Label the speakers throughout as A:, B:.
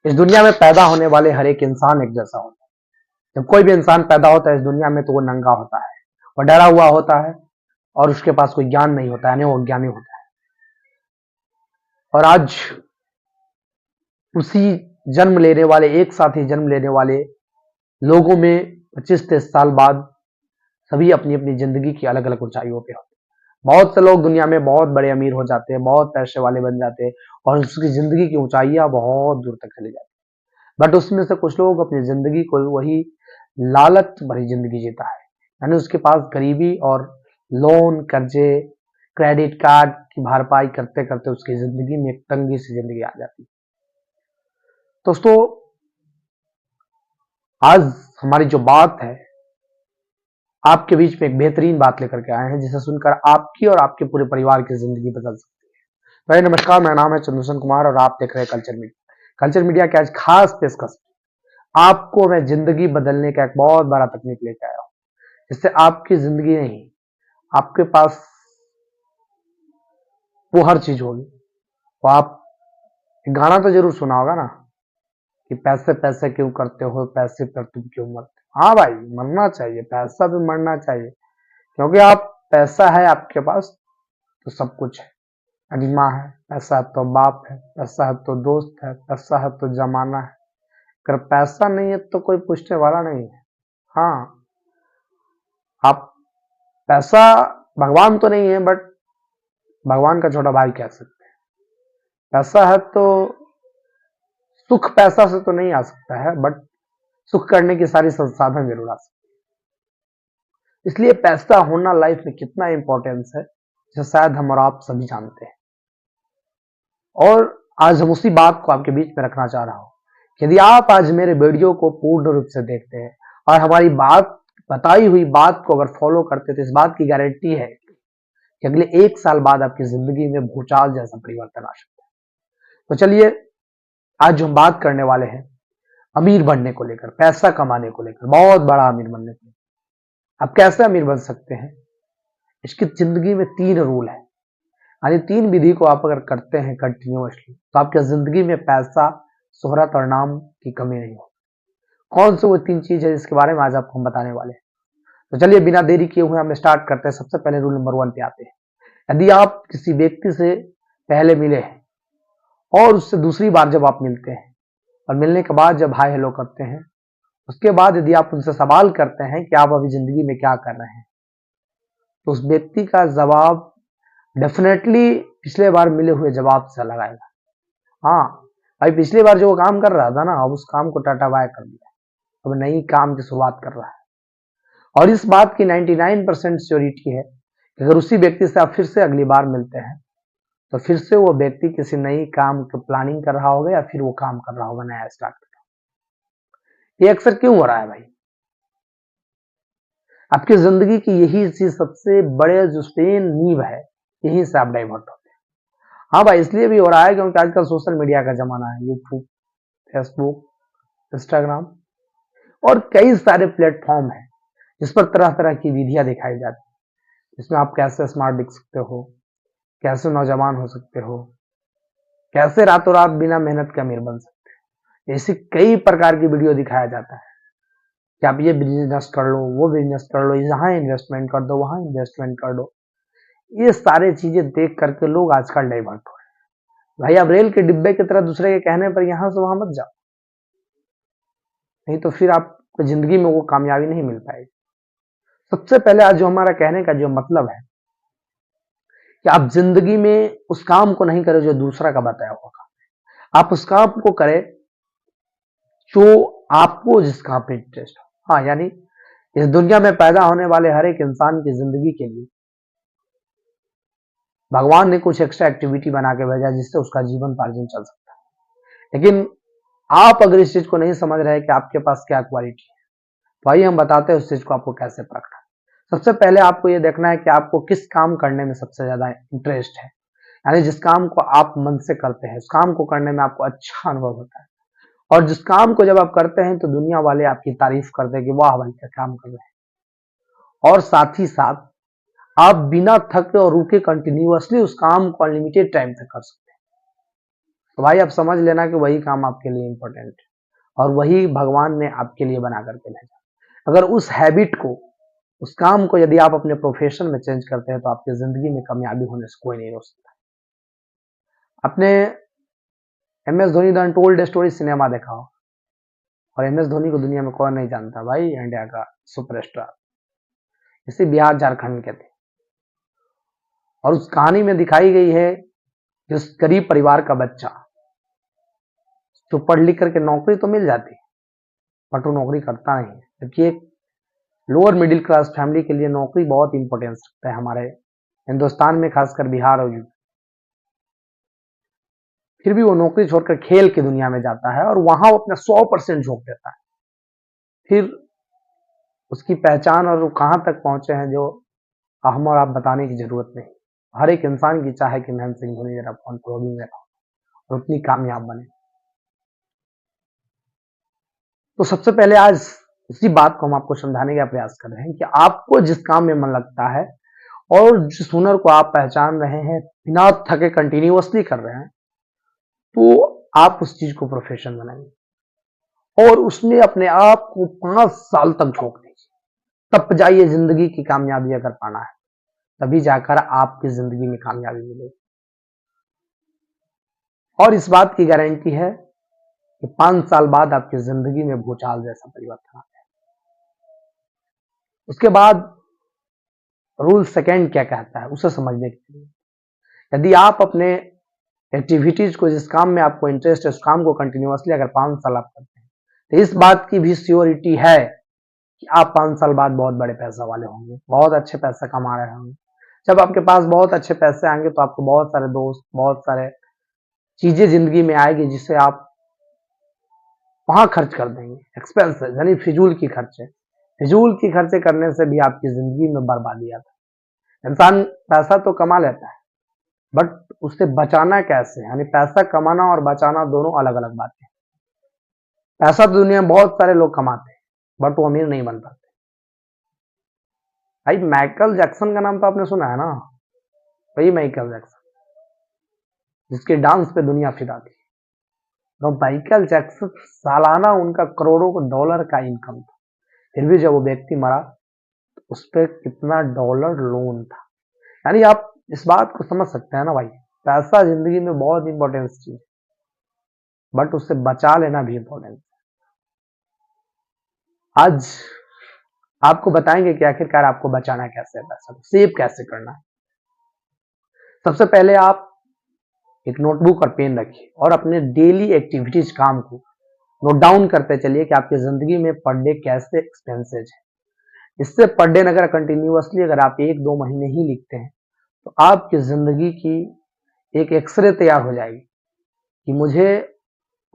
A: इस दुनिया में पैदा होने वाले हर एक इंसान एक जैसा होता है। जब कोई भी इंसान पैदा होता है इस दुनिया में तो वो नंगा होता है, वो डरा हुआ होता है और उसके पास कोई ज्ञान नहीं होता है, यानी वो अज्ञानी होता है। और आज उसी जन्म लेने वाले, एक साथ ही जन्म लेने वाले लोगों में 25-30 साल बाद सभी अपनी अपनी जिंदगी की अलग अलग ऊंचाइयों पे होते हैं। बहुत से लोग दुनिया में बहुत बड़े अमीर हो जाते हैं, बहुत पैसे वाले बन जाते हैं और उसकी जिंदगी की ऊंचाइयां बहुत दूर तक चली जाती है। बट उसमें से कुछ लोग अपनी जिंदगी को वही लालच भरी जिंदगी जीता है, यानी उसके पास गरीबी और लोन, कर्जे, क्रेडिट कार्ड की भरपाई करते करते उसकी जिंदगी में एक तंगी सी जिंदगी आ जाती है। दोस्तों, आज हमारी जो बात है आपके बीच में एक बेहतरीन बात लेकर के आए हैं जिसे सुनकर आपकी और आपके पूरे परिवार की जिंदगी बदल सकती है। भाई नमस्कार, मेरा नाम है चंद्रशेखर कुमार और आप देख रहे हैं कल्चर मीडिया। कल्चर मीडिया की आज खास पेशकश आपको मैं जिंदगी बदलने का एक बहुत बड़ा तकनीक लेकर आया हूं, जिससे आपकी जिंदगी नहीं, आपके पास वो हर चीज होगी। वो आप गाना तो जरूर सुना होगा ना कि पैसे पैसे क्यों करते हो, पैसे पर तुम क्यों मरते हो। हाँ भाई, मरना चाहिए, पैसा भी मरना चाहिए, क्योंकि आप पैसा है आपके पास तो सब कुछ है। यदि माँ है, पैसा है तो बाप है, पैसा है तो दोस्त है, पैसा है तो जमाना है। अगर पैसा नहीं है तो कोई पूछने वाला नहीं है। हाँ, आप पैसा भगवान तो नहीं है, बट भगवान का छोटा भाई कह सकते हैं। पैसा है तो सुख पैसा से तो नहीं आ सकता है, बट सुख करने की सारी संसाधन जरूर आ सकते हैं। इसलिए पैसा होना लाइफ में कितना इंपॉर्टेंस है, जिसे शायद हम और आप सभी जानते हैं। और आज हम उसी बात को आपके बीच में रखना चाह रहा हूं। यदि आप आज मेरे वीडियो को पूर्ण रूप से देखते हैं और हमारी बात, बताई हुई बात को अगर फॉलो करते तो इस बात की गारंटी है कि अगले 1 साल बाद आपकी जिंदगी में भूचाल जैसा परिवर्तन आ सकता है। तो चलिए, आज जो हम बात करने वाले हैं अमीर बनने को लेकर, पैसा कमाने को लेकर, बहुत बड़ा अमीर बनने को लेकर। आप कैसे अमीर बन सकते हैं, इसकी जिंदगी में 3 रूल है। यानी 3 विधि को आप अगर करते हैं कंटिन्यूअसली तो आपकी जिंदगी में पैसा, शोहरत और नाम की कमी नहीं होगी। कौन सी वो 3 चीज है जिसके बारे में आज आपको हम बताने वाले हैं। तो चलिए, बिना देरी किए हुए हम स्टार्ट करते हैं। सबसे पहले रूल नंबर 1 पे आते हैं। यदि आप किसी व्यक्ति से पहले मिले हैं और उससे दूसरी बार जब आप मिलते हैं और मिलने के बाद जब हाय हेलो करते हैं, उसके बाद यदि आप उनसे सवाल करते हैं कि आप अभी जिंदगी में क्या कर रहे हैं, तो उस व्यक्ति का जवाब डेफिनेटली पिछले बार मिले हुए जवाब से अलग आएगा। हाँ भाई, पिछली बार जो वो काम कर रहा था ना, अब उस काम को टाटा बाय कर दिया, अब नई काम की शुरुआत कर रहा है। और इस बात की 99% श्योरिटी है कि अगर उसी व्यक्ति से आप फिर से अगली बार मिलते हैं तो फिर से वो व्यक्ति किसी नई काम की प्लानिंग कर रहा होगा या फिर वो काम कर रहा होगा, नया स्टार्ट कर रहा होगा। ये अक्सर क्यों हो रहा है भाई? आपकी जिंदगी की यही चीज सबसे बड़े जो स्पेन नींव है, यहीं से आप डाइवर्ट होते हैं। हाँ भाई, इसलिए भी हो रहा है क्योंकि आजकल सोशल मीडिया का जमाना है। यूट्यूब, फेसबुक, इंस्टाग्राम और कई सारे प्लेटफॉर्म हैं जिस पर तरह तरह की विधियां दिखाई जाती हैं। इसमें आप कैसे स्मार्ट दिख सकते हो, कैसे नौजवान हो सकते हो, कैसे रातों रात बिना मेहनत के अमीर बन सकते हो, ऐसी कई प्रकार की वीडियो दिखाया जाता है कि आप ये बिजनेस कर लो, वो बिजनेस कर लो, यहाँ इन्वेस्टमेंट कर दो, वहां इन्वेस्टमेंट कर दो। ये सारे चीजें देख करके लोग आजकल डाइवर्ट हो रहे हैं। भाई, आप रेल के डिब्बे की तरह दूसरे के कहने पर यहां से वहां मत जाओ, नहीं तो फिर आपको जिंदगी में वो कामयाबी नहीं मिल पाएगी। सबसे पहले आज जो हमारा कहने का जो मतलब है कि आप जिंदगी में उस काम को नहीं करें जो दूसरा का बताया हुआ काम। आप उस काम को करें जो आपको, जिस काम पे इंटरेस्ट हो। हाँ, यानी इस दुनिया में पैदा होने वाले हर एक इंसान की जिंदगी के लिए भगवान ने कुछ एक्स्ट्रा एक्टिविटी बना के भेजा जिससे उसका जीवन पार्जन चल सकता है। लेकिन आप अगर इस चीज को नहीं समझ रहे कि आपके पास क्या क्वालिटी है, तो आइए हम बताते हैं उस चीज को आपको कैसे परखना है। सबसे पहले आपको यह देखना है कि आपको किस काम करने में सबसे ज्यादा इंटरेस्ट है, यानी जिस काम को आप मन से करते हैं, उस काम को करने में आपको अच्छा अनुभव होता है। और जिस काम को जब आप करते हैं तो दुनिया वाले आपकी तारीफ करते हैं कि वाह भाई क्या काम कर रहे हैं। और साथ ही साथ आप बिना थके और रुके कंटिन्यूअसली उस काम को अनलिमिटेड टाइम तक कर सकते हैं। तो भाई आप समझ लेना कि वही काम आपके लिए इंपॉर्टेंट है और वही भगवान ने आपके लिए बना करके भेजा। अगर उस हैबिट को, उस काम को यदि आप अपने प्रोफेशन में चेंज करते हैं तो आपकी जिंदगी में कामयाबी होने से कोई नहीं रोक सकता। आपने MS Dhoni the untold story cinema देखा हो, और MS धोनी को दुनिया में कौन नहीं जानता भाई, इंडिया का सुपरस्टार। इसी बिहार झारखंड के थे, और उस कहानी में दिखाई गई है कि उस गरीब परिवार का बच्चा जो पढ़ लिख करके नौकरी तो मिल जाती है बट वो नौकरी करता नहीं है, जबकि एक लोअर मिडिल क्लास फैमिली के लिए नौकरी बहुत इंपॉर्टेंस रखता है हमारे हिंदुस्तान में, खासकर बिहार और यूपी। फिर भी वो नौकरी छोड़कर खेल की दुनिया में जाता है और वहां वो अपना 100% झोंक देता है। फिर उसकी पहचान और वो कहां तक पहुंचे हैं जो हम और आप बताने की जरूरत नहीं। हर एक इंसान की चाह है कि महेंद्र सिंह धोनी जरा फोन प्रोग्रामिंग में और उतनी कामयाब बने। तो सबसे पहले आज इसी बात को हम आपको समझाने का प्रयास कर रहे हैं कि आपको जिस काम में मन लगता है और जिस हुनर को आप पहचान रहे हैं, बिना थके कंटिन्यूअसली कर रहे हैं, तो आप उस चीज को प्रोफेशन बनाइए और उसमें अपने आप को 5 साल तक झोंक दीजिए। तब जाइए जिंदगी की कामयाबी अगर पाना है, तभी जाकर आपकी जिंदगी में कामयाबी मिलेगी। और इस बात की गारंटी है कि 5 साल बाद आपकी जिंदगी में भूचाल जैसा परिवर्तन आता है। उसके बाद रूल सेकंड क्या कहता है उसे समझने के लिए, यदि आप अपने एक्टिविटीज को, जिस काम में आपको इंटरेस्ट है, उस काम को कंटिन्यूअसली अगर 5 साल आप करते हैं, तो इस बात की भी श्योरिटी है कि आप 5 साल बाद बहुत बड़े पैसा वाले होंगे, बहुत अच्छे पैसा कमा रहे होंगे। जब आपके पास बहुत अच्छे पैसे आएंगे तो आपको बहुत सारे दोस्त, बहुत सारे चीजें जिंदगी में आएगी जिससे आप वहां खर्च कर देंगे। एक्सपेंसेस यानी फिजूल की खर्चे, फिजूल की खर्चे करने से भी आपकी जिंदगी में बर्बादी आता है। इंसान पैसा तो कमा लेता है बट उससे बचाना कैसे, यानी पैसा कमाना और बचाना दोनों अलग अलग बातें हैं। पैसा तो दुनिया में बहुत सारे लोग कमाते हैं बट वो अमीर नहीं बन पाते। भाई माइकल जैक्सन का नाम तो आपने सुना है ना, वही माइकल जैक्सन जिसके डांस पे दुनिया फिदा थी। तो माइकल जैक्सन सालाना उनका करोड़ों डॉलर का इनकम था, फिर भी जब वो व्यक्ति मरा तो उस पर कितना डॉलर लोन था। यानी आप इस बात को समझ सकते हैं ना भाई, पैसा जिंदगी में बहुत इंपॉर्टेंस चीज, बट उससे बचा लेना भी इंपॉर्टेंट। आज आपको बताएंगे कि आखिरकार आपको बचाना कैसे है, पैसा को सेव कैसे करना है। सबसे पहले आप एक नोटबुक और पेन रखिए और अपने डेली एक्टिविटीज, काम को नोट डाउन करते चलिए कि आपकी जिंदगी में पर डे कैसे एक्सपेंसेज है। इससे पर डे अगर कंटिन्यूअसली अगर आप 1-2 महीने ही लिखते हैं तो आपकी जिंदगी की एक एक्सरे तैयार हो जाएगी कि मुझे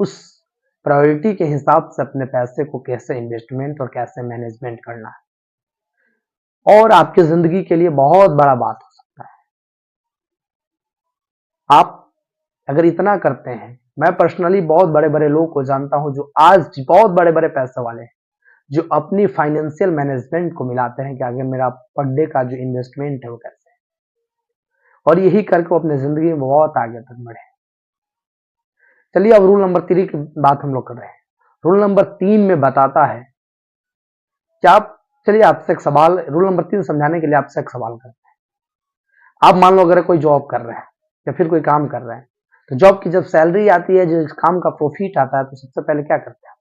A: उस प्रायोरिटी के हिसाब से अपने पैसे को कैसे इन्वेस्टमेंट और कैसे मैनेजमेंट करना है, और आपकी जिंदगी के लिए बहुत बड़ा बात हो सकता है। आप अगर इतना करते हैं, मैं पर्सनली बहुत बड़े बड़े लोगों को जानता हूं जो आज बहुत बड़े बड़े पैसे वाले हैं, जो अपनी फाइनेंशियल मैनेजमेंट को मिलाते हैं कि आगे मेरा पर डे का जो इन्वेस्टमेंट है वो कैसे है, और यही करके वो अपनी जिंदगी में बहुत आगे तक बढ़े। चलिए अब रूल नंबर 3 की बात हम लोग कर रहे हैं। रूल नंबर 3 में बताता है कि आप, चलिए आपसे एक सवाल, रूल नंबर 3 समझाने के लिए आपसे एक सवाल करते हैं। आप मान लो अगर कोई जॉब कर रहे हैं या फिर कोई काम कर रहे हैं, तो जॉब की जब सैलरी आती है, जो इस काम का प्रॉफिट आता है, तो सबसे पहले क्या करते हैं?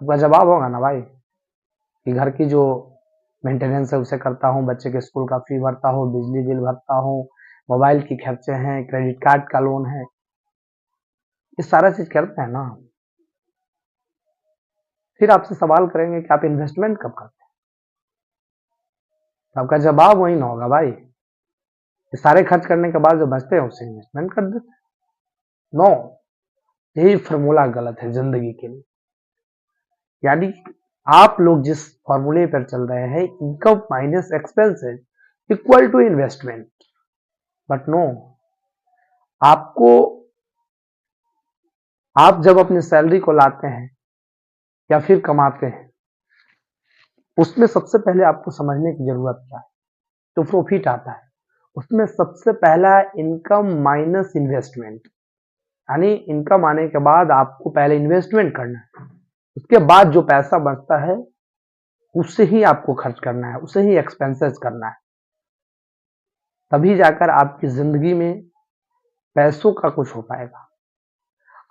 A: आपका जवाब होगा ना भाई कि घर की जो मेंटेनेंस है उसे करता हूँ, बच्चे के स्कूल का फी भरता हूँ, बिजली बिल भरता हूँ, मोबाइल की खर्चे हैं, क्रेडिट कार्ड का लोन है, ये सारा चीज करते हैं ना। फिर आपसे सवाल करेंगे कि आप इन्वेस्टमेंट कब करते हैं, तो आपका जवाब वही ना होगा भाई, ये सारे खर्च करने के बाद जो बचते हैं उसे इन्वेस्टमेंट कर देते हैं। नो, यही फॉर्मूला गलत है जिंदगी के लिए। यानी आप लोग जिस फॉर्मूले पर चल रहे हैं, income minus expenses equal to investment, but no, आपको, आप जब अपनी सैलरी को लाते हैं या फिर कमाते हैं, उसमें सबसे पहले आपको समझने की जरूरत क्या है। तो प्रॉफिट आता है, उसमें सबसे पहला इनकम माइनस इन्वेस्टमेंट, यानी इनकम आने के बाद आपको पहले इन्वेस्टमेंट करना है, उसके बाद जो पैसा बचता है उससे ही आपको खर्च करना है, उसे ही एक्सपेंसेस करना है। तभी जाकर आपकी जिंदगी में पैसों का कुछ हो पाएगा।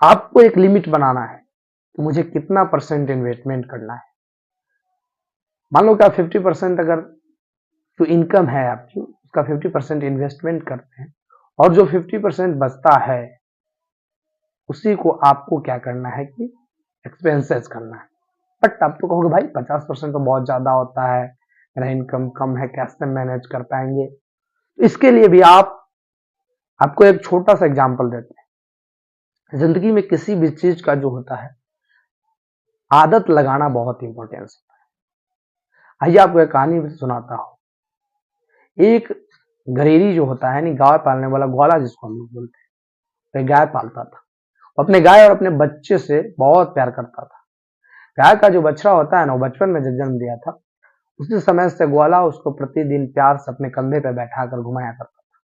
A: आपको एक लिमिट बनाना है कि मुझे कितना परसेंट इन्वेस्टमेंट करना है। मान लो कि आप 50% अगर जो इनकम है आपकी उसका 50% इन्वेस्टमेंट करते हैं और जो 50% बचता है उसी को आपको क्या करना है कि एक्सपेंसेस करना है। बट आप तो कहोगे भाई 50% तो बहुत ज्यादा होता है, मेरा इनकम कम है, कैसे मैनेज कर पाएंगे। तो इसके लिए भी आपको एक छोटा सा एग्जांपल देते हैं। जिंदगी में किसी भी चीज का जो होता है आदत लगाना बहुत इंपॉर्टेंस होता है। आइए आपको एक कहानी सुनाता हूं। एक घरेरी जो होता है नहीं, गाय पालने वाला, ग्वाला जिसको हम लोग बोलते हैं, वह गाय पालता था। अपने गाय और अपने बच्चे से बहुत प्यार करता था। गाय का जो बछड़ा होता है ना, वो बचपन में जब जन्म दिया था उसी समय से ग्वाला उसको प्रतिदिन प्यार से अपने कंधे पे बैठा कर घुमाया करता था।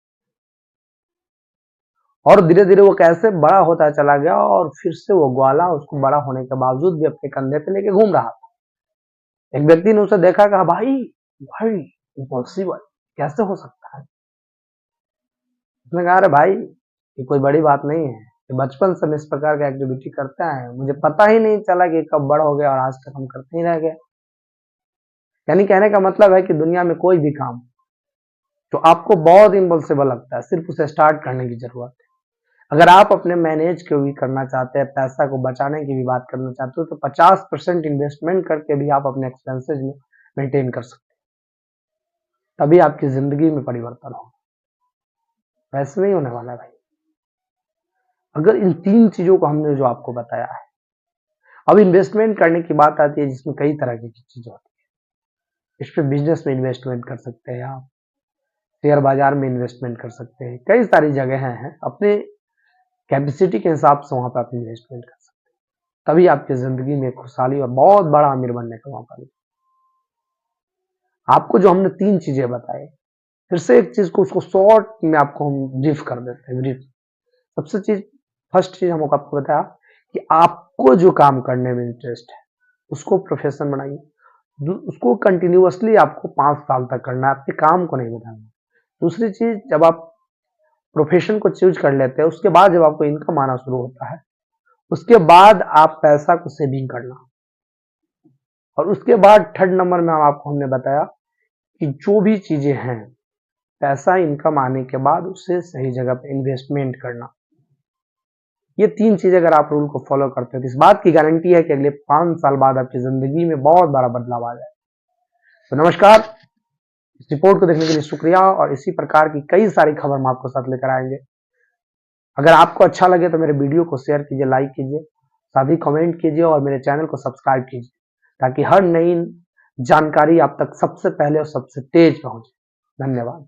A: और धीरे धीरे वो कैसे बड़ा होता चला गया और फिर से वो ग्वाला उसको बड़ा होने के बावजूद भी अपने कंधे पे लेके घूम रहा था। एक व्यक्ति ने उसे देखा, कहा भाई भाई इम्पॉसिबल, कैसे हो सकता है। उसने कहा अरे भाई ये कोई बड़ी बात नहीं है, ये बचपन से हम इस प्रकार की एक्टिविटी करते हैं, मुझे पता ही नहीं चला कि कब बड़ा हो गया और आज तक हम करते ही रह गए। यानी कहने का मतलब है कि दुनिया में कोई भी काम जो आपको बहुत इम्पॉसिबल लगता है, सिर्फ उसे स्टार्ट करने की जरूरत है। अगर आप अपने मैनेज के भी करना चाहते हैं, पैसा को बचाने की भी बात करना चाहते हो, तो 50% इन्वेस्टमेंट करके भी आप अपने एक्सपेंसेस में मेंटेन कर सकते हैं। तभी आपकी जिंदगी में परिवर्तन होगा, वैसे नहीं होने वाला है भाई। अगर इन 3 चीजों को हमने जो आपको बताया है, अब इन्वेस्टमेंट करने की बात आती है जिसमें कई तरह की चीजें होती है। इस पे बिजनेस में इन्वेस्टमेंट कर सकते हैं आप, शेयर बाजार में इन्वेस्टमेंट कर सकते हैं, कई सारी जगह हैं, अपने कैपेसिटी के हिसाब से वहां पर आप इन्वेस्टमेंट कर सकते हैं। तभी आपकी जिंदगी में खुशहाली और बहुत बड़ा अमीर बनने का मौका मिलेगा। आपको जो हमने 3 चीजें बताई, फिर से एक चीज को उसको शॉर्ट में आपको हम ब्रीफ कर देते हैं। ब्रीफ सबसे फर्स्ट चीज हमको आपको बताया कि आपको जो काम करने में इंटरेस्ट है उसको प्रोफेशन बनाइए। उसको कंटिन्यूअसली आपको 5 साल तक करना है, आपके काम को नहीं बताना। दूसरी चीज, जब आप प्रोफेशन को चूज कर लेते हैं उसके बाद जब आपको इनकम आना शुरू होता है उसके बाद आप पैसा को सेविंग करना। और उसके बाद थर्ड नंबर में आपको हमने बताया कि जो भी चीजें हैं पैसा इनकम आने के बाद उससे सही जगह पे इन्वेस्टमेंट करना। ये 3 चीजें अगर आप रूल को फॉलो करते हो तो इस बात की गारंटी है कि अगले 5 साल बाद आपकी जिंदगी में बहुत बड़ा बदलाव आ जाए। तो नमस्कार, इस रिपोर्ट को देखने के लिए शुक्रिया और इसी प्रकार की कई सारी खबर हम आपको साथ लेकर आएंगे। अगर आपको अच्छा लगे तो मेरे वीडियो को शेयर कीजिए, लाइक कीजिए, साथ ही कमेंट कीजिए और मेरे चैनल को सब्सक्राइब कीजिए ताकि हर नई जानकारी आप तक सबसे पहले और सबसे तेज पहुंचे। धन्यवाद।